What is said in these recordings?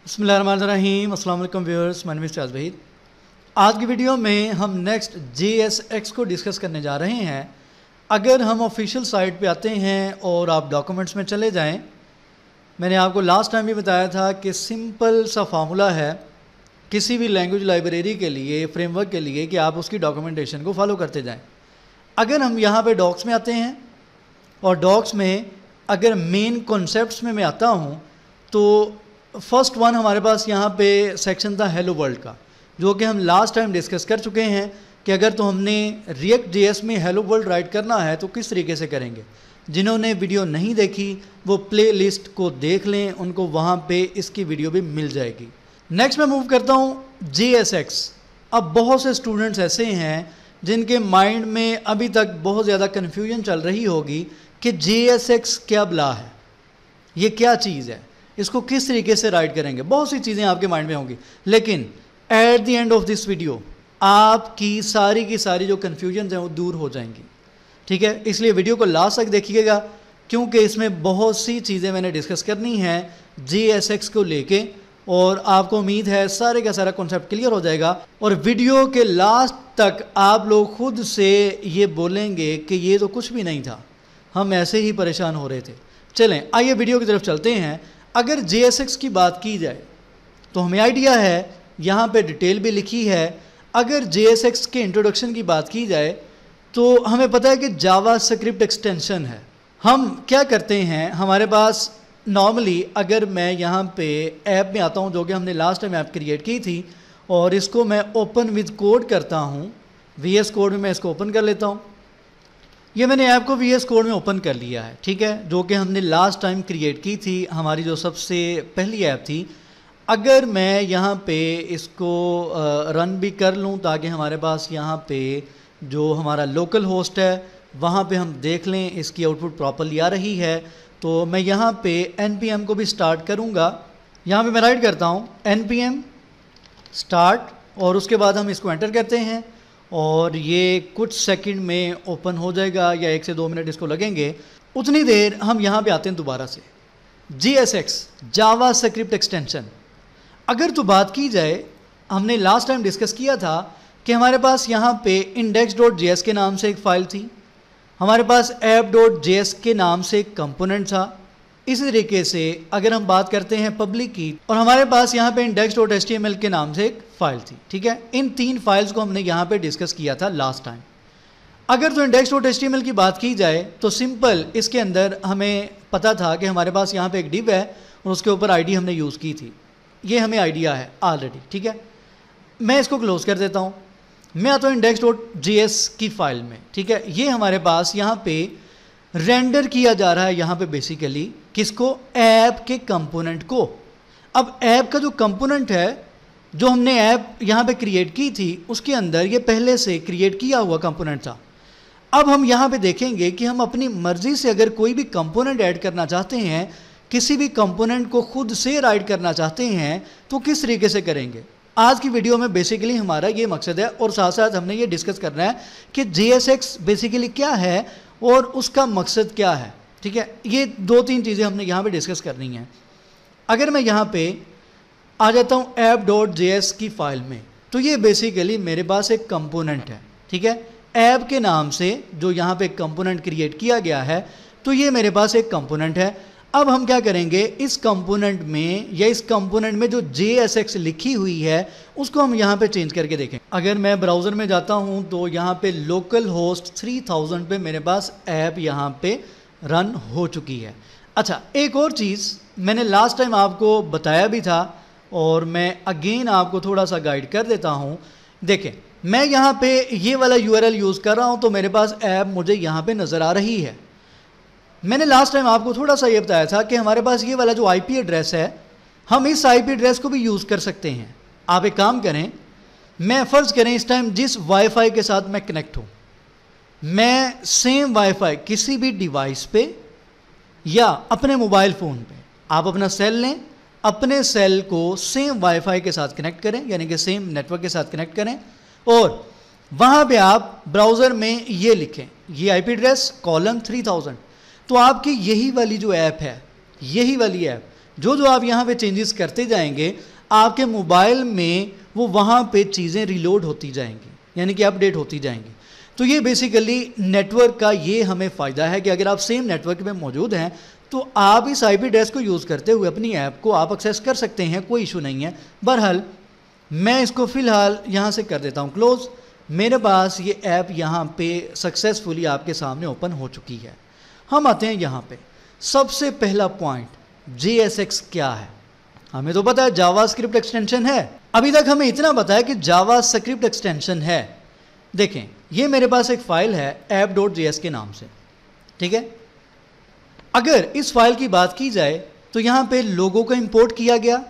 बिस्मिल्लाहिर्रहमानिर्रहीम। अस्सलाम वालेकुम viewers, my name is Shaz Waheed. आज की वीडियो में हम नेक्स्ट JSX को डिस्कस करने जा रहे हैं। अगर हम ऑफिशियल साइट पे आते हैं और आप डॉक्यूमेंट्स में चले जाएं, मैंने आपको लास्ट टाइम भी बताया था कि सिंपल सा फार्मूला है किसी भी लैंग्वेज लाइब्रेरी के लिए, फ्रेमवर्क के लिए, कि आप उसकी डॉक्यूमेंटेशन को फॉलो करते जाएँ। अगर हम यहाँ पे डॉक्स में आते हैं और डॉक्स में अगर मेन कॉन्सेप्ट्स में मैं आता हूँ तो फर्स्ट वन हमारे पास यहाँ पे सेक्शन था हेलो वर्ल्ड का, जो कि हम लास्ट टाइम डिस्कस कर चुके हैं कि अगर तो हमने रिएक्ट JS में हेलो वर्ल्ड राइट करना है तो किस तरीके से करेंगे। जिन्होंने वीडियो नहीं देखी वो प्ले लिस्ट को देख लें, उनको वहाँ पे इसकी वीडियो भी मिल जाएगी। नेक्स्ट मैं मूव करता हूँ JSX। अब बहुत से स्टूडेंट्स ऐसे हैं जिनके माइंड में अभी तक बहुत ज़्यादा कन्फ्यूजन चल रही होगी कि JSX क्या बला है, ये क्या चीज़ है, इसको किस तरीके से राइट करेंगे। बहुत सी चीज़ें आपके माइंड में होंगी, लेकिन at the end of this video आपकी सारी की सारी जो कन्फ्यूजन हैं वो दूर हो जाएंगी। ठीक है, इसलिए वीडियो को लास्ट तक देखिएगा, क्योंकि इसमें बहुत सी चीज़ें मैंने डिस्कस करनी है JSX को लेके, और आपको उम्मीद है सारे का सारा कॉन्सेप्ट क्लियर हो जाएगा। और वीडियो के लास्ट तक आप लोग खुद से ये बोलेंगे कि ये तो कुछ भी नहीं था, हम ऐसे ही परेशान हो रहे थे। चलें आइए वीडियो की तरफ चलते हैं। अगर JSX की बात की जाए तो हमें आइडिया है, यहाँ पे डिटेल भी लिखी है। अगर JSX के इंट्रोडक्शन की बात की जाए तो हमें पता है कि जावा स्क्रिप्ट एक्सटेंशन है। हम क्या करते हैं, हमारे पास नॉर्मली अगर मैं यहाँ पे ऐप में आता हूँ, जो कि हमने लास्ट टाइम ऐप क्रिएट की थी, और इसको मैं ओपन विद कोड करता हूँ, VS कोड में मैं इसको ओपन कर लेता हूँ। ये मैंने ऐप को VS कोड में ओपन कर लिया है, ठीक है, जो कि हमने लास्ट टाइम क्रिएट की थी, हमारी जो सबसे पहली ऐप थी। अगर मैं यहाँ पे इसको रन भी कर लूँ ताकि हमारे पास यहाँ पे जो हमारा लोकल होस्ट है वहाँ पे हम देख लें इसकी आउटपुट प्रॉपरली आ रही है, तो मैं यहाँ पे npm को भी स्टार्ट करूँगा। यहाँ पे मैं राइट करता हूँ npm स्टार्ट, और उसके बाद हम इसको एंटर करते हैं और ये कुछ सेकंड में ओपन हो जाएगा, या 1 से 2 मिनट इसको लगेंगे। उतनी देर हम यहाँ पे आते हैं दोबारा से JSX जावा स्क्रिप्ट एक्सटेंशन। अगर तो बात की जाए, हमने लास्ट टाइम डिस्कस किया था कि हमारे पास यहाँ पे index.js के नाम से एक फ़ाइल थी, हमारे पास app.js के नाम से एक कंपोनेंट था। इसी तरीके से अगर हम बात करते हैं पब्लिक की, और हमारे पास यहाँ पे index.html के नाम से एक फ़ाइल थी। ठीक है, इन 3 फाइल्स को हमने यहाँ पे डिस्कस किया था लास्ट टाइम। अगर तो index.html की बात की जाए तो सिंपल इसके अंदर हमें पता था कि हमारे पास यहाँ पे एक डिव है और उसके ऊपर आईडी हमने यूज़ की थी, ये हमें आइडिया है ऑलरेडी। ठीक है, मैं इसको क्लोज कर देता हूँ, मैं आता हूँ index.js की फ़ाइल में। ठीक है, ये हमारे पास यहाँ पे रेंडर किया जा रहा है, यहाँ पे बेसिकली किसको, ऐप के कंपोनेंट को। अब ऐप का जो कंपोनेंट है, जो हमने ऐप यहाँ पे क्रिएट की थी, उसके अंदर ये पहले से क्रिएट किया हुआ कंपोनेंट था। अब हम यहाँ पे देखेंगे कि हम अपनी मर्जी से अगर कोई भी कंपोनेंट ऐड करना चाहते हैं, किसी भी कंपोनेंट को खुद से राइट करना चाहते हैं, तो किस तरीके से करेंगे। आज की वीडियो में बेसिकली हमारा ये मकसद है, और साथ साथ हमने ये डिस्कस करना है कि JSX बेसिकली क्या है और उसका मकसद क्या है। ठीक है, ये 2-3 चीज़ें हमने यहाँ पे डिस्कस करनी हैं। अगर मैं यहाँ पे आ जाता हूँ app.js की फ़ाइल में, तो ये बेसिकली मेरे पास एक कंपोनेंट है। ठीक है, ऐप के नाम से जो यहाँ पे कंपोनेंट क्रिएट किया गया है, तो ये मेरे पास एक कंपोनेंट है। अब हम क्या करेंगे, इस कंपोनेंट में या इस कंपोनेंट में जो JSX लिखी हुई है उसको हम यहाँ पे चेंज करके देखें। अगर मैं ब्राउज़र में जाता हूँ तो यहाँ पे लोकल होस्ट 3000 पे मेरे पास ऐप यहाँ पे रन हो चुकी है। अच्छा, एक और चीज़ मैंने लास्ट टाइम आपको बताया भी था, और मैं अगेन आपको थोड़ा सा गाइड कर देता हूँ। देखें, मैं यहाँ पे ये वाला URL यूज़ कर रहा हूँ, तो मेरे पास ऐप मुझे यहाँ पे नज़र आ रही है। मैंने लास्ट टाइम आपको थोड़ा सा ये बताया था कि हमारे पास ये वाला जो IP एड्रेस है, हम इस IP एड्रेस को भी यूज़ कर सकते हैं। आप एक काम करें, मैं फ़र्ज़ करें इस टाइम जिस वाईफाई के साथ मैं कनेक्ट हूँ, मैं सेम वाईफाई किसी भी डिवाइस पे या अपने मोबाइल फ़ोन पे, आप अपना सेल लें, अपने सेल को सेम वाईफाई के साथ कनेक्ट करें, यानी कि सेम नेटवर्क के साथ कनेक्ट करें, और वहाँ पे आप ब्राउज़र में ये लिखें, ये IP एड्रेस : 3000। तो आपकी यही वाली जो ऐप है, यही वाली ऐप जो जो आप यहाँ पे चेंजेस करते जाएंगे आपके मोबाइल में वो वहाँ पे चीज़ें रिलोड होती जाएंगी, यानी कि अपडेट होती जाएंगी। तो ये बेसिकली नेटवर्क का ये हमें फ़ायदा है कि अगर आप सेम नेटवर्क में मौजूद हैं तो आप इस IP एड्रेस को यूज़ करते हुए अपनी ऐप को आप एक्सेस कर सकते हैं, कोई इशू नहीं है। बहरहाल मैं इसको फ़िलहाल यहाँ से कर देता हूँ क्लोज़। मेरे पास ये ऐप यहाँ पे सक्सेसफुली आपके सामने ओपन हो चुकी है। हम आते हैं यहाँ पे, सबसे पहला पॉइंट JSX क्या है। हमें तो पता है जावास्क्रिप्ट एक्सटेंशन है, अभी तक हमें इतना पता है कि जावास्क्रिप्ट एक्सटेंशन है। देखें ये मेरे पास एक फ़ाइल है app.js के नाम से, ठीक है। अगर इस फाइल की बात की जाए तो यहाँ पे लोगो को इंपोर्ट किया गया,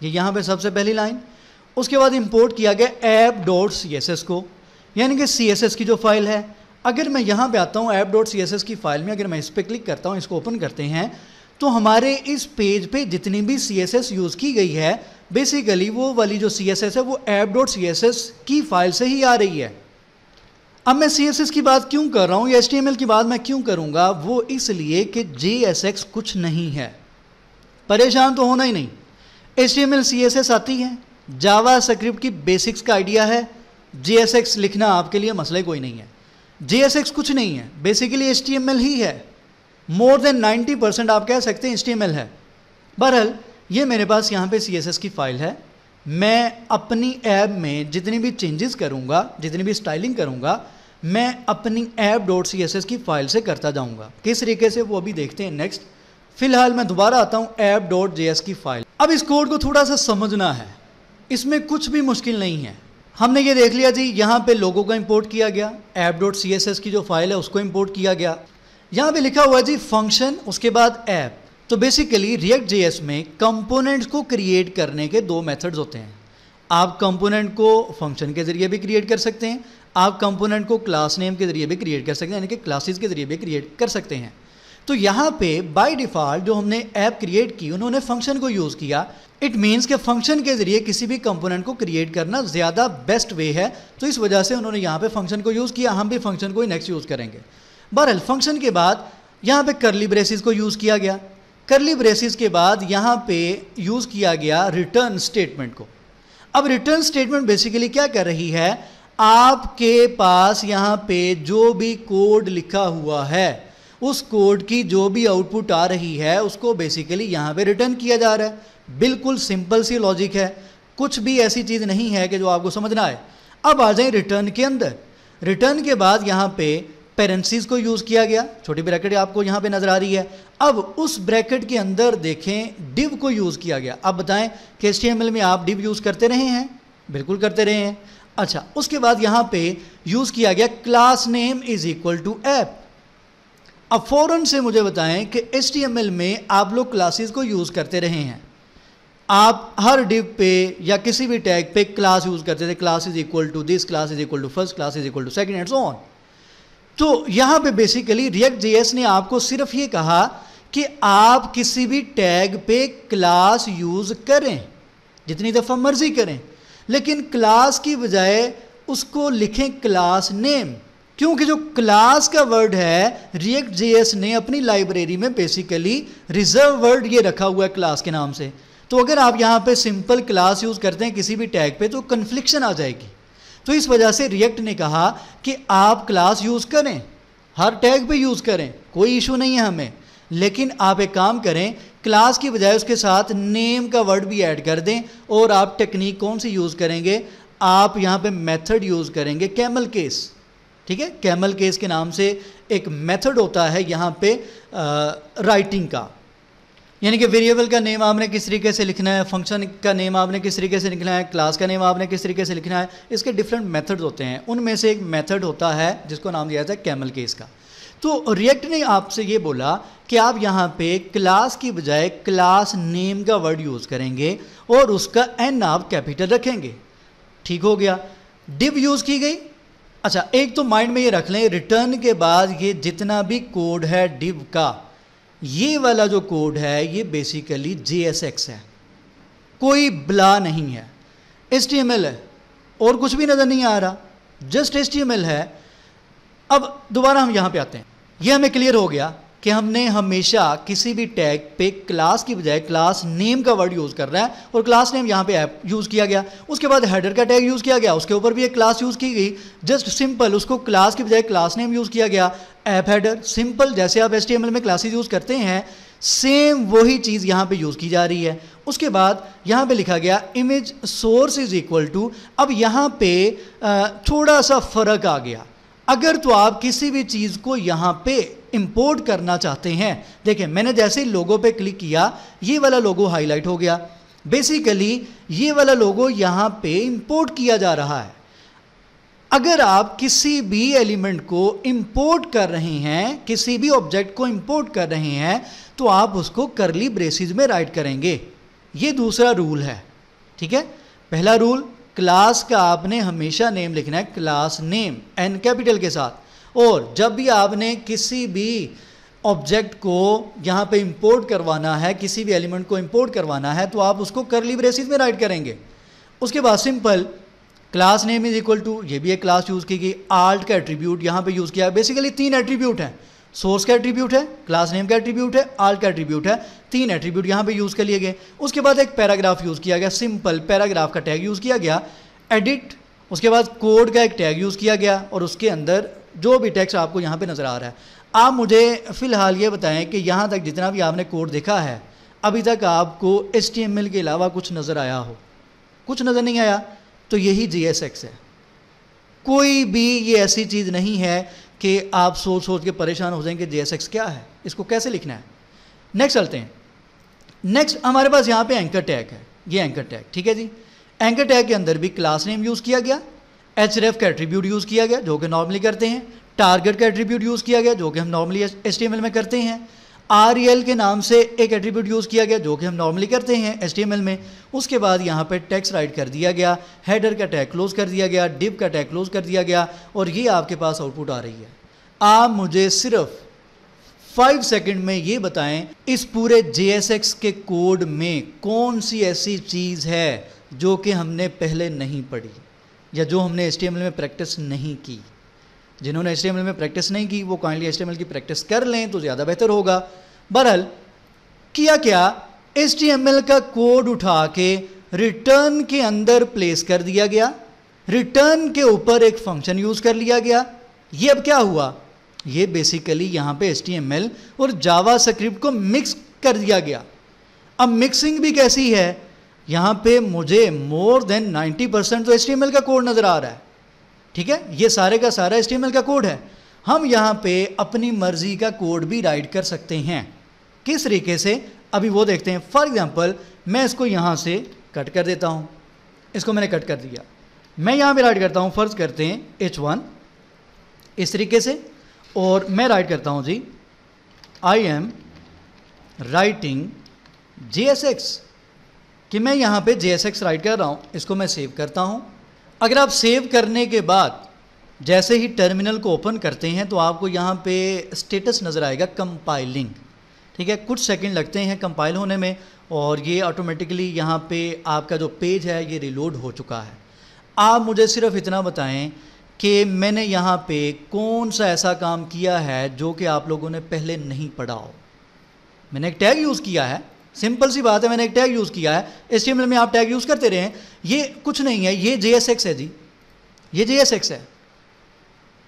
ये यहाँ पे सबसे पहली लाइन। उसके बाद इंपोर्ट किया गया app.css को, यानी कि CSS की जो फाइल है। अगर मैं यहाँ पे आता हूँ app.css की फाइल में, अगर मैं इस पर क्लिक करता हूँ, इसको ओपन करते हैं, तो हमारे इस पेज पे जितनी भी CSS यूज़ की गई है बेसिकली वो वाली जो CSS है वो app.css की फाइल से ही आ रही है। अब मैं CSS की बात क्यों कर रहा हूँ या HTML की बात मैं क्यों करूँगा, वो इसलिए कि JSX कुछ नहीं है। परेशान तो होना ही नहीं, HTML CSS आती है, जावास्क्रिप्ट की बेसिक्स का आइडिया है, JSX लिखना आपके लिए मसला कोई नहीं है। JSX कुछ नहीं है, बेसिकली HTML ही है। मोर देन 90% आप कह सकते हैं HTML है। बहरहाल ये मेरे पास यहाँ पे CSS की फाइल है। मैं अपनी ऐप में जितनी भी चेंजेस करूँगा, जितनी भी स्टाइलिंग करूँगा, मैं अपनी app.css की फाइल से करता जाऊँगा। किस तरीके से वो अभी देखते हैं नेक्स्ट। फिलहाल मैं दोबारा आता हूँ app.js की फाइल। अब इस कोड को थोड़ा सा समझना है, इसमें कुछ भी मुश्किल नहीं है। हमने ये देख लिया जी, यहाँ पे लोगों का इंपोर्ट किया गया, app.css की जो फाइल है उसको इंपोर्ट किया गया। यहाँ पे लिखा हुआ है जी फंक्शन, उसके बाद ऐप। तो बेसिकली React.js में कंपोनेंट्स को क्रिएट करने के दो मेथड्स होते हैं। आप कंपोनेंट को फंक्शन के ज़रिए भी क्रिएट कर सकते हैं, आप कंपोनेंट को क्लास नेम के ज़रिए भी क्रिएट कर सकते हैं, यानी कि क्लासेस के ज़रिए भी क्रिएट कर सकते हैं। तो यहाँ पे बाय डिफ़ॉल्ट जो हमने ऐप क्रिएट की उन्होंने फंक्शन को यूज़ किया। इट मीन्स कि फंक्शन के ज़रिए किसी भी कंपोनेंट को क्रिएट करना ज़्यादा बेस्ट वे है, तो इस वजह से उन्होंने यहाँ पे फंक्शन को यूज़ किया। हम भी फंक्शन को ही नेक्स्ट यूज़ करेंगे। बहरहाल फंक्शन के बाद यहाँ पे करली ब्रेसेस को यूज़ किया गया, करली ब्रेसेस के बाद यहाँ पे यूज़ किया गया रिटर्न स्टेटमेंट को। अब रिटर्न स्टेटमेंट बेसिकली क्या कर रही है, आपके पास यहाँ पे जो भी कोड लिखा हुआ है उस कोड की जो भी आउटपुट आ रही है उसको बेसिकली यहाँ पे रिटर्न किया जा रहा है। बिल्कुल सिंपल सी लॉजिक है, कुछ भी ऐसी चीज़ नहीं है कि जो आपको समझना है। अब आ जाए रिटर्न के अंदर। रिटर्न के बाद यहाँ पे पेरेंसीज को यूज़ किया गया, छोटी ब्रैकेट आपको यहाँ पे नज़र आ रही है। अब उस ब्रैकेट के अंदर देखें डिव को यूज़ किया गया। अब बताएं कि HTML में आप डिव यूज़ करते रहे हैं? बिल्कुल करते रहे हैं। अच्छा, उसके बाद यहाँ पे यूज़ किया गया class name is equal to app. अब फ़ौरन से मुझे बताएं कि HTML में आप लोग क्लासेस को यूज़ करते रहे हैं, आप हर डिव पे या किसी भी टैग पे क्लास यूज़ करते थे, class is equal to this, class is equal to first, class is equal to second and so on. तो यहाँ पे बेसिकली React.js ने आपको सिर्फ ये कहा कि आप किसी भी टैग पे क्लास यूज़ करें, जितनी दफ़ा मर्जी करें, लेकिन क्लास की बजाय उसको लिखें क्लास नेम, क्योंकि जो क्लास का वर्ड है React.js ने अपनी लाइब्रेरी में बेसिकली रिजर्व वर्ड ये रखा हुआ है क्लास के नाम से। तो अगर आप यहाँ पे सिंपल क्लास यूज़ करते हैं किसी भी टैग पे तो कन्फ्लिक्शन आ जाएगी। तो इस वजह से React ने कहा कि आप क्लास यूज़ करें, हर टैग पे यूज़ करें, कोई इशू नहीं है हमें, लेकिन आप एक काम करें, क्लास की बजाय उसके साथ नेम का वर्ड भी ऐड कर दें। और आप टेक्निक कौन सी यूज़ करेंगे, आप यहाँ पे मेथड यूज़ करेंगे कैमल केस। ठीक है, कैमल केस के नाम से एक मेथड होता है यहाँ पे राइटिंग का, यानी कि वेरिएबल का नेम आपने किस तरीके से लिखना है, फंक्शन का नेम आपने किस तरीके से लिखना है, क्लास का नेम आपने किस तरीके से लिखना है। इसके डिफरेंट मेथड्स होते हैं, उनमें से एक मेथड होता है जिसको नाम दिया जाता है कैमल केस का। तो रिएक्ट ने आपसे ये बोला कि आप यहाँ पे क्लास की बजाय क्लास नेम का वर्ड यूज़ करेंगे और उसका एन आप कैपिटल रखेंगे। ठीक हो गया, डिव यूज़ की गई। अच्छा, एक तो माइंड में ये रख लें, रिटर्न के बाद ये जितना भी कोड है डिव का, ये वाला जो कोड है ये बेसिकली JSX है, कोई ब्ला नहीं है, HTML है और कुछ भी नज़र नहीं आ रहा, जस्ट HTML है। अब दोबारा हम यहाँ पे आते हैं, ये हमें क्लियर हो गया कि हमने हमेशा किसी भी टैग पे क्लास की बजाय क्लास नेम का वर्ड यूज़ कर रहा है और क्लास नेम यहाँ पे ऐप यूज़ किया गया। उसके बाद हेडर का टैग यूज़ किया गया, उसके ऊपर भी एक क्लास यूज़ की गई, जस्ट सिंपल उसको क्लास की बजाय क्लास नेम यूज़ किया गया। ऐप हेडर सिंपल, जैसे आप HTML में क्लासेस यूज़ करते हैं सेम वही चीज़ यहाँ पे यूज़ की जा रही है। उसके बाद यहाँ पे लिखा गया image source is equal to, अब यहाँ पे थोड़ा सा फ़र्क आ गया। अगर तो आप किसी भी चीज़ को यहाँ पे इंपोर्ट करना चाहते हैं, देखिए मैंने जैसे ही लोगो पे क्लिक किया ये वाला लोगो हाईलाइट हो गया। बेसिकली ये वाला लोगो यहाँ पे इंपोर्ट किया जा रहा है। अगर आप किसी भी एलिमेंट को इंपोर्ट कर रहे हैं, किसी भी ऑब्जेक्ट को इंपोर्ट कर रहे हैं, तो आप उसको करली ब्रेसेस में राइट करेंगे। ये दूसरा रूल है, ठीक है। पहला रूल, क्लास का आपने हमेशा नेम लिखना है क्लास नेम N कैपिटल के साथ, और जब भी आपने किसी भी ऑब्जेक्ट को यहाँ पे इंपोर्ट करवाना है, किसी भी एलिमेंट को इंपोर्ट करवाना है, तो आप उसको करली ब्रेसेस में राइट करेंगे। उसके बाद simple class name is equal to, ये भी एक क्लास यूज़ की गई, आल्ट का एट्रीब्यूट यहाँ पे यूज़ किया है। बेसिकली 3 एट्रीब्यूट हैं, सोर्स का एट्रीब्यूट है, क्लास नेम का एट्रीब्यूट है, आल्ट का एट्रीब्यूट है, 3 एट्रीब्यूट यहाँ पे यूज़ कर लिए गए। उसके बाद एक पैराग्राफ यूज़ किया गया, सिंपल पैराग्राफ का टैग यूज़ किया गया। एडिट, उसके बाद कोड का एक टैग यूज़ किया गया, और उसके अंदर जो भी टेक्स्ट आपको यहाँ पे नज़र आ रहा है। आप मुझे फ़िलहाल ये बताएं कि यहाँ तक जितना भी आपने कोड देखा है, अभी तक आपको HTML के अलावा कुछ नज़र आया हो? कुछ नज़र नहीं आया, तो यही JSX है। कोई भी ये ऐसी चीज़ नहीं है कि आप सोच सोच के परेशान हो जाएंगे JSX क्या है, इसको कैसे लिखना है। नेक्स्ट चलते हैं। नेक्स्ट हमारे पास यहाँ पे एंकर टैग है, ये एंकर टैग, ठीक है जी। एंकर टैग के अंदर भी क्लास नेम यूज़ किया गया, href का एट्रीब्यूट यूज़ किया गया जो कि नॉर्मली करते हैं, टारगेट का एट्रीब्यूट यूज़ किया गया जो कि हम नॉर्मली HTML में करते हैं, rel के नाम से एक एट्रीब्यूट यूज़ किया गया जो कि हम नॉर्मली करते हैं HTML में। उसके बाद यहाँ पे टेक्स्ट राइट कर दिया गया, हेडर का टैग क्लोज कर दिया गया, डिव का टैग क्लोज कर दिया गया, और ये आपके पास आउटपुट आ रही है। आप मुझे सिर्फ 5 सेकंड में ये बताएं इस पूरे JSX के कोड में कौन सी ऐसी चीज़ है जो कि हमने पहले नहीं पढ़ी या जो हमने HTML में प्रैक्टिस नहीं की। जिन्होंने HTML में प्रैक्टिस नहीं की वो काइंडली HTML की प्रैक्टिस कर लें तो ज़्यादा बेहतर होगा। बहरहाल किया क्या, HTML का कोड उठा के रिटर्न के अंदर प्लेस कर दिया गया, रिटर्न के ऊपर एक फंक्शन यूज़ कर लिया गया। ये अब क्या हुआ, ये बेसिकली यहाँ पे HTML और जावास्क्रिप्ट को मिक्स कर दिया गया। अब मिक्सिंग भी कैसी है, यहाँ पे मुझे मोर देन 90% तो HTML का कोड नज़र आ रहा है, ठीक है। ये सारे का सारा HTML का कोड है। हम यहाँ पे अपनी मर्जी का कोड भी राइट कर सकते हैं। किस तरीके से, अभी वो देखते हैं। फॉर एग्जांपल मैं इसको यहाँ से कट कर देता हूँ, इसको मैंने कट कर दिया, मैं यहाँ पे राइट करता हूँ, फ़र्ज़ करते हैं H1 इस तरीके से, और मैं राइट करता हूँ जी आई एम राइटिंग JSX, कि मैं यहाँ पे JSX राइट कर रहा हूँ। इसको मैं सेव करता हूँ। अगर आप सेव करने के बाद जैसे ही टर्मिनल को ओपन करते हैं तो आपको यहाँ पे स्टेटस नज़र आएगा कंपाइलिंग, ठीक है। कुछ सेकंड लगते हैं कंपाइल होने में, और ये ऑटोमेटिकली यहाँ पे आपका जो पेज है ये रिलोड हो चुका है। आप मुझे सिर्फ इतना बताएं कि मैंने यहाँ पे कौन सा ऐसा काम किया है जो कि आप लोगों ने पहले नहीं पढ़ा हो। मैंने एक टैग यूज़ किया है, सिंपल सी बात है, मैंने एक टैग यूज़ किया है। HTML में आप टैग यूज़ करते रहें, ये कुछ नहीं है, ये JSX है जी, ये JSX है।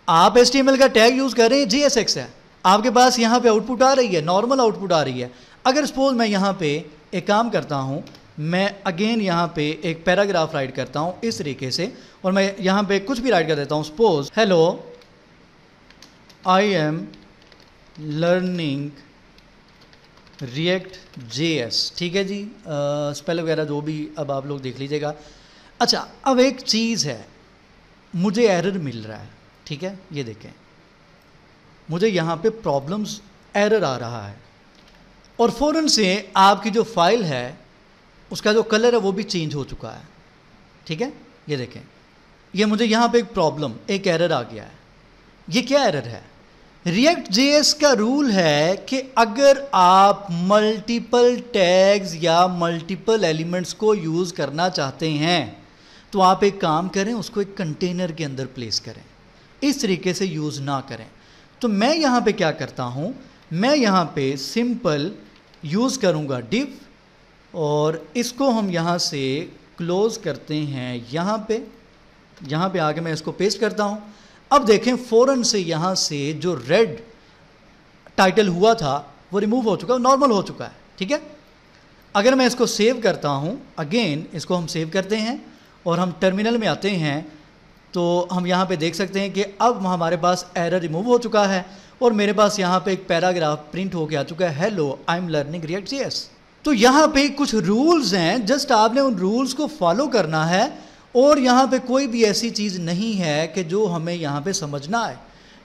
आप HTML का टैग यूज़ कर रहे हैं, JSX है। आपके पास यहाँ पे आउटपुट आ रही है, नॉर्मल आउटपुट आ रही है। अगर सपोज मैं यहाँ पे एक काम करता हूँ, मैं अगेन यहाँ पे एक पैराग्राफ राइट करता हूँ इस तरीके से, और मैं यहाँ पे कुछ भी राइट कर देता हूँ, suppose hello I am learning React.js, ठीक है जी। स्पेल वगैरह जो भी अब आप लोग देख लीजिएगा। अच्छा, अब एक चीज़ है, मुझे एरर मिल रहा है, ठीक है। ये देखें, मुझे यहाँ पे प्रॉब्लम्स एरर आ रहा है, और फ़ौरन से आपकी जो फाइल है उसका जो कलर है वो भी चेंज हो चुका है, ठीक है। ये देखें, ये मुझे यहाँ पे एक प्रॉब्लम, एक एरर आ गया है। ये क्या एरर है, React.js का रूल है कि अगर आप मल्टीपल टैग्स या मल्टीपल एलिमेंट्स को यूज़ करना चाहते हैं तो आप एक काम करें, उसको एक कंटेनर के अंदर प्लेस करें, इस तरीके से यूज़ ना करें। तो मैं यहाँ पे क्या करता हूँ, मैं यहाँ पे सिंपल यूज़ करूँगा डिव, और इसको हम यहाँ से क्लोज़ करते हैं यहाँ पे आके मैं इसको पेस्ट करता हूँ। अब देखें फ़ौरन से यहाँ से जो रेड टाइटल हुआ था वो रिमूव हो चुका है, नॉर्मल हो चुका है। ठीक है, अगर मैं इसको सेव करता हूँ, अगेन इसको हम सेव करते हैं और हम टर्मिनल में आते हैं, तो हम यहाँ पे देख सकते हैं कि अब हमारे पास एरर रिमूव हो चुका है और मेरे पास यहाँ पे एक पैराग्राफ प्रिंट होके आ चुका है, hello I am learning react JS. तो यहाँ पे कुछ रूल्स हैं, जस्ट आपने उन रूल्स को फॉलो करना है और यहाँ पे कोई भी ऐसी चीज़ नहीं है कि जो हमें यहाँ पे समझना है।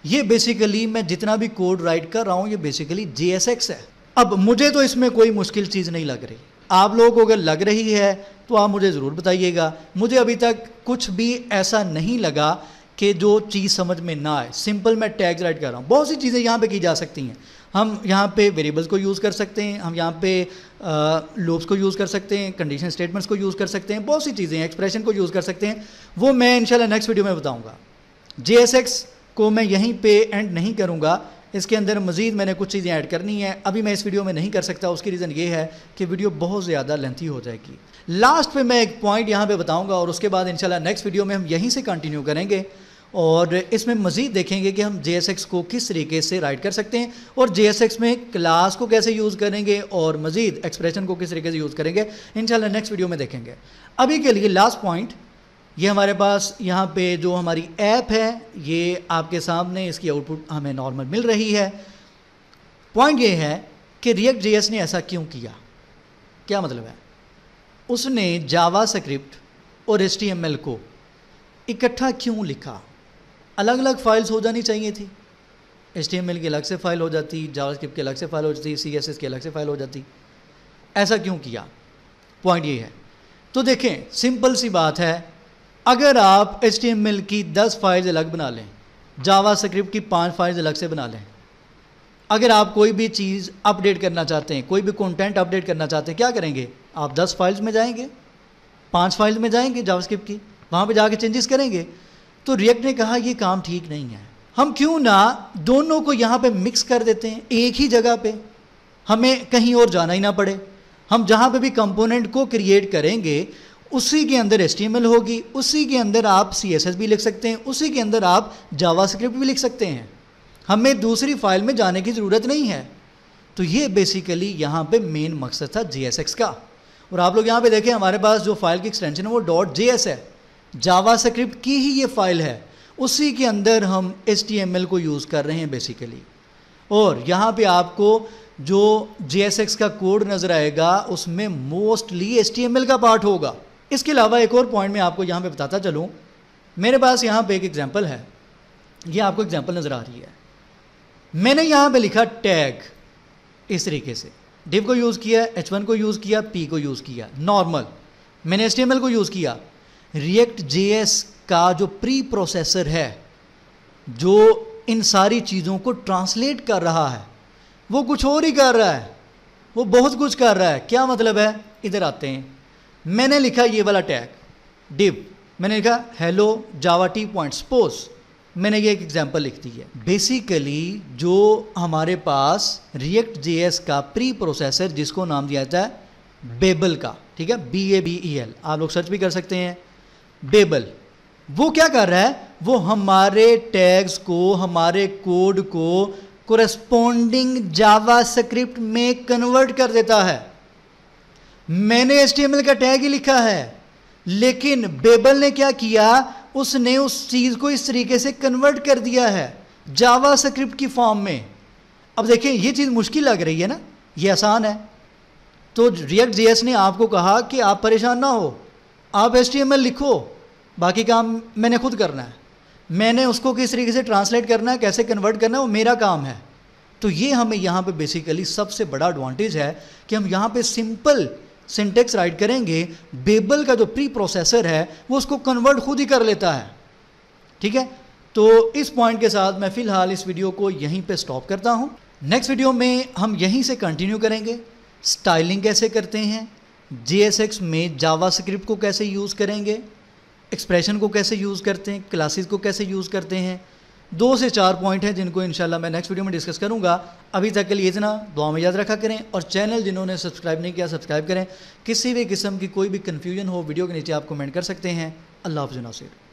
ये बेसिकली मैं जितना भी कोड राइट कर रहा हूँ ये बेसिकली JSX है। अब मुझे तो इसमें कोई मुश्किल चीज़ नहीं लग रही, आप लोगों को अगर लग रही है तो आप मुझे ज़रूर बताइएगा। मुझे अभी तक कुछ भी ऐसा नहीं लगा कि जो चीज़ समझ में ना आए। सिंपल मैं टैग्स राइट कर रहा हूँ, बहुत सी चीज़ें यहाँ पे की जा सकती हैं। हम यहाँ पे वेरिएबल्स को यूज़ कर सकते हैं, हम यहाँ पे लूप्स को यूज़ कर सकते हैं, कंडीशन स्टेटमेंट्स को यूज़ कर सकते हैं, बहुत सी चीज़ें हैं, एक्सप्रेशन को यूज़ कर सकते हैं। वो मैं इंशाल्लाह नेक्स्ट वीडियो में बताऊँगा। JSX को मैं यहीं पे एंड नहीं करूँगा, इसके अंदर मज़ीद मैंने कुछ चीज़ें ऐड करनी है, अभी मैं इस वीडियो में नहीं कर सकता। उसकी रीज़न ये है कि वीडियो बहुत ज़्यादा लेंथी हो जाएगी। लास्ट पे मैं एक पॉइंट यहाँ पे बताऊँगा और उसके बाद इंशाल्लाह नेक्स्ट वीडियो में हम यहीं से कंटिन्यू करेंगे और इसमें मज़ीद देखेंगे कि हम JSX को किस तरीके से राइट कर सकते हैं और JSX में क्लास को कैसे यूज़ करेंगे और मज़ीद एक्सप्रेशन को किस तरीके से यूज़ करेंगे, इंशाल्लाह नेक्स्ट वीडियो में देखेंगे। अभी के लिए लास्ट पॉइंट, ये हमारे पास यहाँ पे जो हमारी ऐप है ये आपके सामने, इसकी आउटपुट हमें नॉर्मल मिल रही है। पॉइंट ये है कि रिएक्ट JS ने ऐसा क्यों किया, क्या मतलब है, उसने जावास्क्रिप्ट और HTML को इकट्ठा क्यों लिखा। अलग अलग फाइल्स हो जानी चाहिए थी, HTML की अलग से फ़ाइल हो जाती, जावास्क्रिप्ट की अलग से फ़ाइल हो जाती, CSS की अलग से फ़ाइल हो जाती। ऐसा क्यों किया, पॉइंट ये है। तो देखें सिंपल सी बात है, अगर आप HTML की 10 फाइल्स अलग बना लें, जावास्क्रिप्ट की 5 फाइल्स अलग से बना लें, अगर आप कोई भी चीज़ अपडेट करना चाहते हैं, कोई भी कंटेंट अपडेट करना चाहते हैं, क्या करेंगे आप 10 फाइल्स में जाएंगे, 5 फाइल्स में जाएंगे जावास्क्रिप्ट की, वहाँ पे जाके चेंजेस करेंगे। तो रिएक्ट ने कहा ये काम ठीक नहीं है, हम क्यों ना दोनों को यहाँ पे मिक्स कर देते हैं एक ही जगह पे, हमें कहीं और जाना ही ना पड़े। हम जहाँ पे भी कंपोनेंट को क्रिएट करेंगे उसी के अंदर HTML होगी, उसी के अंदर आप CSS भी लिख सकते हैं, उसी के अंदर आप जावास्क्रिप्ट भी लिख सकते हैं, हमें दूसरी फाइल में जाने की ज़रूरत नहीं है। तो ये बेसिकली यहाँ पे मेन मकसद था JSX का। और आप लोग यहाँ पे देखें हमारे पास जो फाइल की एक्सटेंशन है वो .js है, जावास्क्रिप्ट की ही ये फाइल है, उसी के अंदर हम HTML को यूज़ कर रहे हैं बेसिकली। और यहाँ पे आपको जो JSX का कोड नज़र आएगा उसमें मोस्टली HTML का पार्ट होगा। इसके अलावा एक और पॉइंट मैं आपको यहाँ पे बताता चलूँ, मेरे पास यहाँ पे एक एग्जांपल है, ये आपको एग्जांपल नज़र आ रही है। मैंने यहाँ पे लिखा टैग, इस तरीके से div को यूज़ किया, h1 को यूज़ किया, p को यूज़ किया, नॉर्मल मैंने HTML को यूज़ किया। रिएक्ट JS का जो प्री प्रोसेसर है जो इन सारी चीज़ों को ट्रांसलेट कर रहा है वो कुछ और ही कर रहा है, वो बहुत कुछ कर रहा है। क्या मतलब है, इधर आते हैं, मैंने लिखा ये वाला टैग div, मैंने लिखा हेलो जावा टी पॉइंट सपोज, मैंने ये एक एग्जांपल लिख दी है। बेसिकली जो हमारे पास रिएक्ट JS का प्री प्रोसेसर जिसको नाम दिया जाता है बेबल का, ठीक है, BABEL, आप लोग सर्च भी कर सकते हैं बेबल, वो क्या कर रहा है, वो हमारे टैग्स को, हमारे कोड को कोरेस्पोंडिंग जावास्क्रिप्ट में कन्वर्ट कर देता है। मैंने HTML का टैग ही लिखा है लेकिन बेबल ने क्या किया, उसने उस चीज़ को इस तरीके से कन्वर्ट कर दिया है जावास्क्रिप्ट की फॉर्म में। अब देखें ये चीज़ मुश्किल लग रही है ना, ये आसान है। तो रिएक्ट JS ने आपको कहा कि आप परेशान ना हो, आप HTML लिखो, बाकी काम मैंने खुद करना है, मैंने उसको किस तरीके से ट्रांसलेट करना है, कैसे कन्वर्ट करना है, वो मेरा काम है। तो ये हमें यहाँ पे बेसिकली सबसे बड़ा एडवांटेज है कि हम यहाँ पे सिंपल सिंटेक्स राइट करेंगे, बेबल का जो प्री प्रोसेसर है वो उसको कन्वर्ट खुद ही कर लेता है। ठीक है, तो इस पॉइंट के साथ मैं फ़िलहाल इस वीडियो को यहीं पे स्टॉप करता हूँ। नेक्स्ट वीडियो में हम यहीं से कंटिन्यू करेंगे, स्टाइलिंग कैसे करते हैं, JSX में जावास्क्रिप्ट को कैसे यूज़ करेंगे, एक्सप्रेशन को कैसे यूज़ करते हैं, क्लासेस को कैसे यूज़ करते हैं, 2 से 4 पॉइंट हैं जिनको इंशाल्लाह मैं नेक्स्ट वीडियो में डिस्कस करूंगा। अभी तक के लिए इतना, दुआ में याद रखा करें और चैनल जिन्होंने सब्सक्राइब नहीं किया सब्सक्राइब करें। किसी भी किस्म की कोई भी कन्फ्यूजन हो वीडियो के नीचे आप कमेंट कर सकते हैं। अल्लाह हाफ़िज़ नासिर।